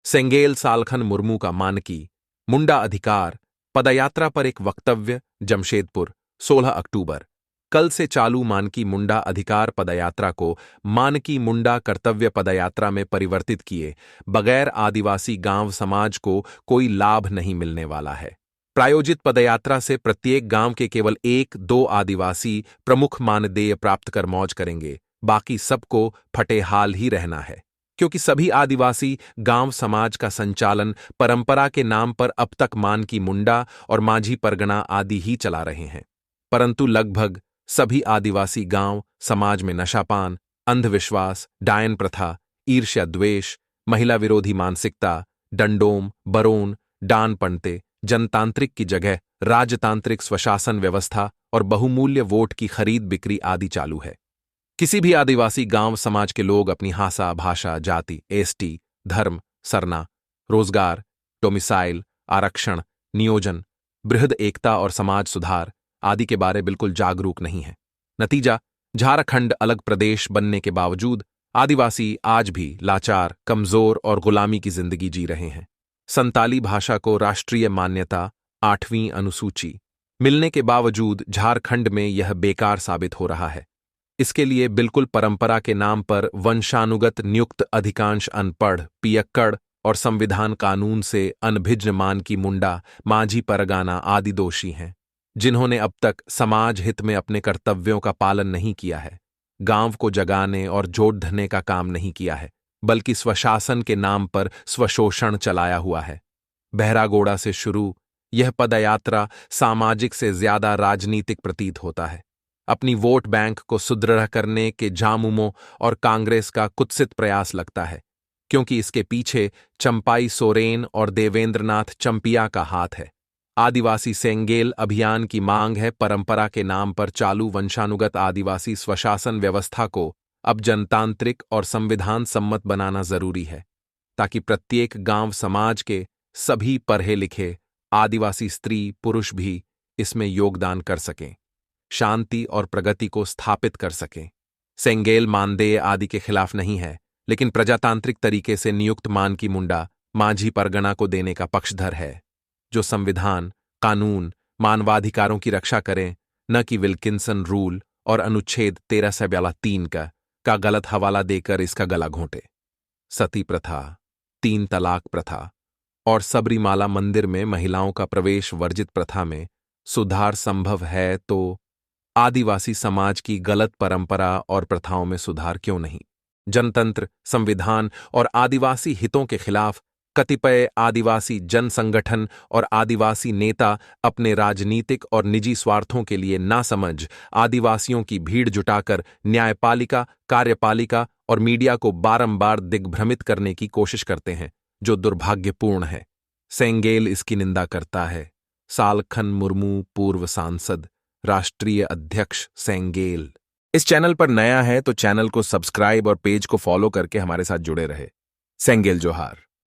सेंगेल सालखन मुर्मू का मानकी मुंडा अधिकार पदयात्रा पर एक वक्तव्य जमशेदपुर 16 अक्टूबर। कल से चालू मानकी मुंडा अधिकार पदयात्रा को मानकी मुंडा कर्तव्य पदयात्रा में परिवर्तित किए बगैर आदिवासी गांव समाज को कोई लाभ नहीं मिलने वाला है। प्रायोजित पदयात्रा से प्रत्येक गांव के केवल 1-2 आदिवासी प्रमुख मानदेय प्राप्त कर मौज करेंगे, बाकी सबको फटेहाल ही रहना है, क्योंकि सभी आदिवासी गांव समाज का संचालन परंपरा के नाम पर अब तक मानकी मुंडा और माझी परगना आदि ही चला रहे हैं। परंतु लगभग सभी आदिवासी गांव समाज में नशापान, अंधविश्वास, डायन प्रथा, ईर्ष्या द्वेष, महिला विरोधी मानसिकता, डंडोम, बरोन, डान पंते, जनतांत्रिक की जगह राजतांत्रिक स्वशासन व्यवस्था और बहुमूल्य वोट की खरीद बिक्री आदि चालू है। किसी भी आदिवासी गांव समाज के लोग अपनी भाषा, भाषा, जाति, एसटी, धर्म, सरना, रोजगार, डोमिसाइल, आरक्षण, नियोजन, बृहद एकता और समाज सुधार आदि के बारे बिल्कुल जागरूक नहीं है। नतीजा, झारखंड अलग प्रदेश बनने के बावजूद आदिवासी आज भी लाचार, कमजोर और गुलामी की जिंदगी जी रहे हैं। संताली भाषा को राष्ट्रीय मान्यता 8वीं अनुसूची मिलने के बावजूद झारखंड में यह बेकार साबित हो रहा है। इसके लिए बिल्कुल परंपरा के नाम पर वंशानुगत नियुक्त अधिकांश अनपढ़, पियक्कड़ और संविधान कानून से अनभिज्ञ मानकी मुंडा, माझी परगना आदि दोषी हैं, जिन्होंने अब तक समाज हित में अपने कर्तव्यों का पालन नहीं किया है, गांव को जगाने और जोड़ने का काम नहीं किया है, बल्कि स्वशासन के नाम पर स्वशोषण चलाया हुआ है। बहरागोड़ा से शुरू यह पदयात्रा सामाजिक से ज्यादा राजनीतिक प्रतीत होता है। अपनी वोट बैंक को सुदृढ़ करने के झामुमो और कांग्रेस का कुत्सित प्रयास लगता है, क्योंकि इसके पीछे चंपाई सोरेन और देवेंद्रनाथ चंपिया का हाथ है। आदिवासी सेंगेल अभियान की मांग है परंपरा के नाम पर चालू वंशानुगत आदिवासी स्वशासन व्यवस्था को अब जनतांत्रिक और संविधान सम्मत बनाना जरूरी है, ताकि प्रत्येक गांव समाज के सभी पढ़े लिखे आदिवासी स्त्री पुरुष भी इसमें योगदान कर सकें, शांति और प्रगति को स्थापित कर सकें। सेंगेल मानदेय आदि के खिलाफ नहीं है, लेकिन प्रजातांत्रिक तरीके से नियुक्त मानकी मुंडा, माझी परगना को देने का पक्षधर है, जो संविधान, कानून, मानवाधिकारों की रक्षा करें, न कि विल्किंसन रूल और अनुच्छेद 1343 का गलत हवाला देकर इसका गला घोंटे। सती प्रथा, 3 तलाक प्रथा और सबरीमाला मंदिर में महिलाओं का प्रवेश वर्जित प्रथा में सुधार संभव है तो आदिवासी समाज की गलत परंपरा और प्रथाओं में सुधार क्यों नहीं? जनतंत्र, संविधान और आदिवासी हितों के खिलाफ कतिपय आदिवासी जन संगठन और आदिवासी नेता अपने राजनीतिक और निजी स्वार्थों के लिए नासमझ आदिवासियों की भीड़ जुटाकर न्यायपालिका, कार्यपालिका और मीडिया को बारंबार दिग्भ्रमित करने की कोशिश करते हैं, जो दुर्भाग्यपूर्ण है। सेंगेल इसकी निंदा करता है। सालखन मुर्मू, पूर्व सांसद, राष्ट्रीय अध्यक्ष सेंगेल। इस चैनल पर नया है तो चैनल को सब्सक्राइब और पेज को फॉलो करके हमारे साथ जुड़े रहे। सेंगेल जोहार।